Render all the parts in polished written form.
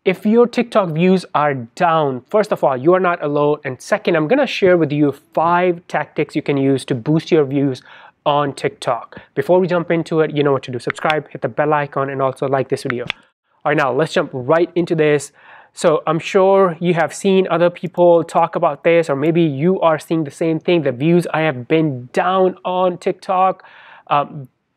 if your TikTok views are down, first of all, you are not alone. And second, I'm gonna share with you 5 tactics you can use to boost your views on TikTok. Before we jump into it, you know what to do. Subscribe, hit the bell icon, and also like this video. All right, now let's jump right into this. So I'm sure you have seen other people talk about this, or maybe you are seeing the same thing. The views I have been down on TikTok.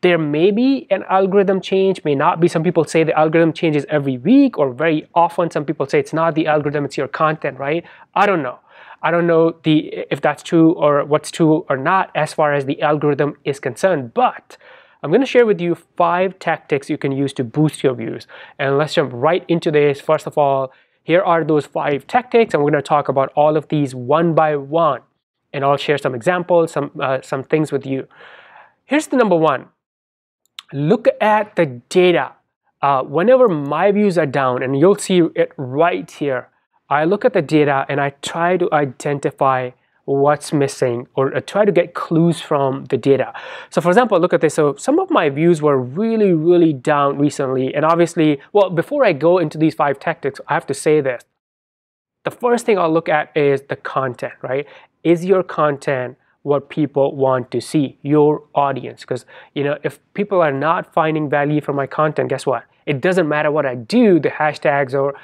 There may be an algorithm change, may not be. Some people say the algorithm changes every week or very often. Some people say it's not the algorithm, it's your content, right? I don't know. I don't know if that's true or what's true or not as far as the algorithm is concerned, but I'm going to share with you 5 tactics you can use to boost your views. And let's jump right into this. First of all, here are those 5 tactics, and we're going to talk about all of these one by one. And I'll share some examples, some things with you. Here's the number one. Look at the data. Whenever my views are down, and you'll see it right here, I look at the data and I try to identify what's missing, or try to get clues from the data. So for example, look at this. So some of my views were really down recently, and obviously, well, before I go into these 5 tactics, I have to say this. The first thing I'll look at is the content, right? Is your content what people want to see, your audience? Because, you know, if people are not finding value from my content, guess what? It doesn't matter what I do, the hashtags or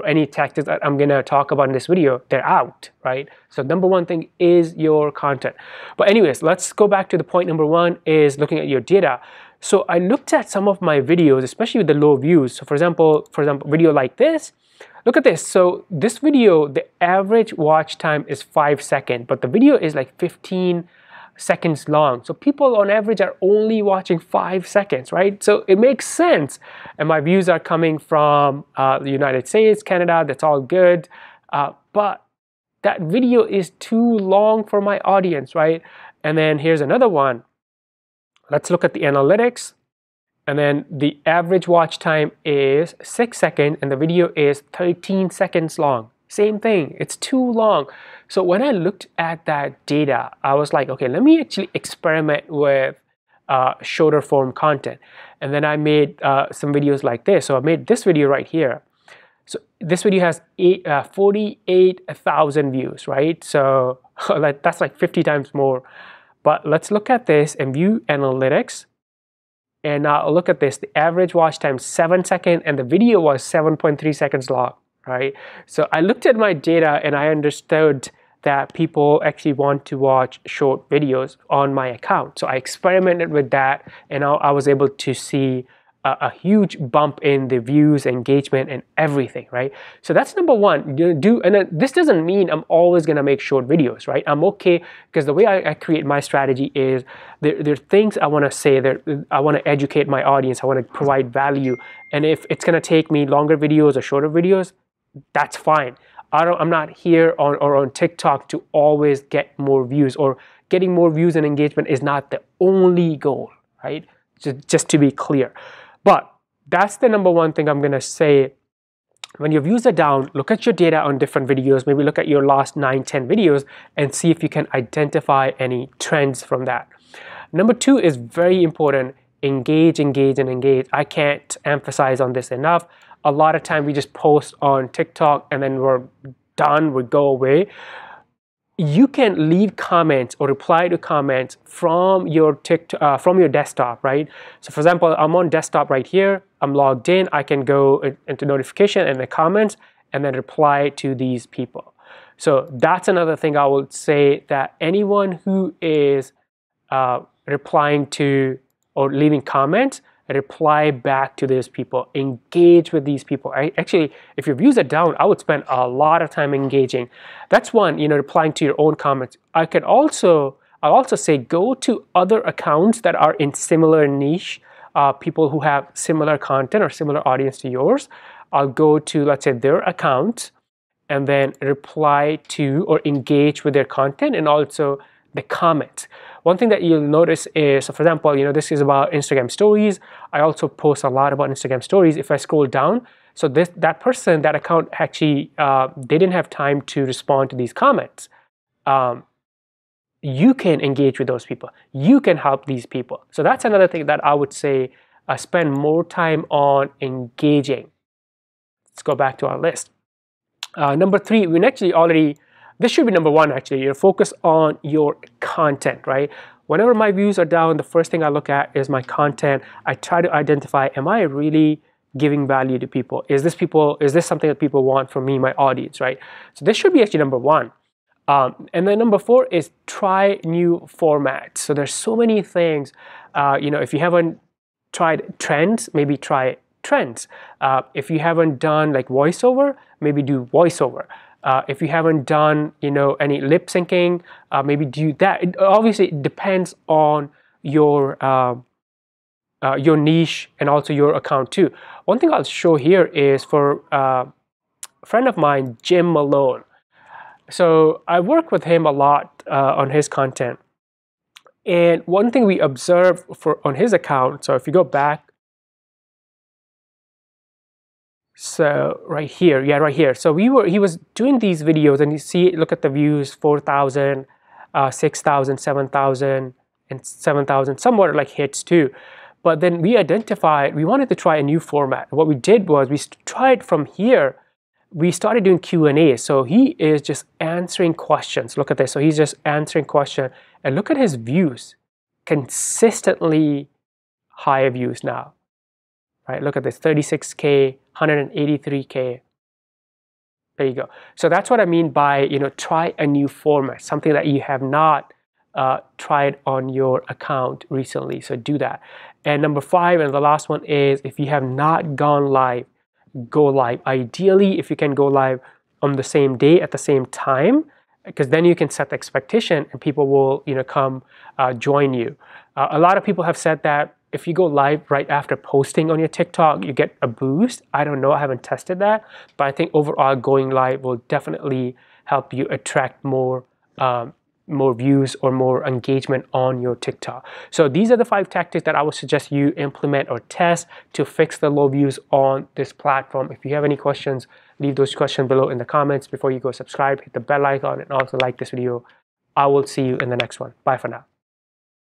any tactics that I'm gonna talk about in this video, they're out, right? So number one thing is your content. But anyways, let's go back to the point number 1 is looking at your data. So I looked at some of my videos, especially with the low views. So for example, video like this, look at this. So this video, the average watch time is 5 seconds, but the video is like 15 seconds long. So people on average are only watching 5 seconds, right? So it makes sense. And my views are coming from the United States, Canada, that's all good. But that video is too long for my audience, right? And then here's another one. Let's look at the analytics. And then the average watch time is 6 seconds and the video is 13 seconds long. Same thing, it's too long. So when I looked at that data, I was like, okay, let me actually experiment with shorter form content. And then I made some videos like this. So I made this video right here. So this video has 48,000 views, right? So that's like 50 times more. But let's look at this and view analytics. And now look at this, the average watch time 7 seconds and the video was 7.3 seconds long, right? So I looked at my data and I understood that people actually want to watch short videos on my account. So I experimented with that and I was able to see a huge bump in the views, engagement, and everything, right? So that's number 1. And this doesn't mean I'm always gonna make short videos, right? I'm okay, because the way I create my strategy is there are things I wanna say, I wanna educate my audience, I wanna provide value. And if it's gonna take me longer videos or shorter videos, that's fine. I'm not here on TikTok to always get more views, or getting more views and engagement is not the only goal, right? Just to be clear. But that's the number 1 thing I'm gonna say. When your views are down, look at your data on different videos, maybe look at your last 9, 10 videos and see if you can identify any trends from that. Number 2 is very important, engage. I can't emphasize on this enough. A lot of time we just post on TikTok and then we're done, we go away. You can leave comments or reply to comments from your desktop, right? So for example, I'm on desktop right here, I'm logged in, I can go into notification and the comments and then reply to these people. So that's another thing I would say, that anyone who is replying to or leaving comments, reply back to those people, engage with these people. Actually, if your views are down, I would spend a lot of time engaging. That's one, replying to your own comments. I'll also say go to other accounts that are in similar niche, people who have similar content or similar audience to yours. I'll go to, let's say, their account and then reply to or engage with their content and also the comments. One thing that you'll notice is, so for example, this is about Instagram stories. I also post a lot about Instagram stories. If I scroll down, so that person, that account actually, they didn't have time to respond to these comments. You can engage with those people. You can help these people. So that's another thing that I would say, spend more time on engaging. Let's go back to our list. Number 3, we actually already, this should be number 1 actually. You focus on your content, right? Whenever my views are down, the first thing I look at is my content. I try to identify, am I really giving value to people? Is this something that people want from me, my audience, right? So this should be actually number 1. And then number 4 is try new formats. So there's so many things, if you haven't tried trends, maybe try trends. If you haven't done like voiceover, maybe do voiceover. If you haven't done, any lip syncing, maybe do that. Obviously, it depends on your niche and also your account too. One thing I'll show here is for a friend of mine, Jim Malone. So I work with him a lot on his content. And one thing we observe on his account, so if you go back, so right here, yeah, right here. So he was doing these videos, and you see, look at the views, 4,000, 6,000, 7,000, and 7,000, somewhat like hits too. But then we identified, we wanted to try a new format. What we did was we tried from here, we started doing Q&A. So he is just answering questions. Look at this. So he's just answering questions, and look at his views, consistently high views now. Right, look at this, 36K, 183K. There you go. So that's what I mean by, try a new format, something that you have not tried on your account recently. So do that. And number 5, and the last one is, if you have not gone live, go live. Ideally, if you can go live on the same day at the same time, because then you can set the expectation and people will, come join you. A lot of people have said that if you go live right after posting on your TikTok, you get a boost. I don't know, I haven't tested that, but I think overall going live will definitely help you attract more views or more engagement on your TikTok. So these are the 5 tactics that I would suggest you implement or test to fix the low views on this platform. If you have any questions, leave those questions below in the comments. Before you go, subscribe, hit the bell icon, and also like this video. I will see you in the next one. Bye for now.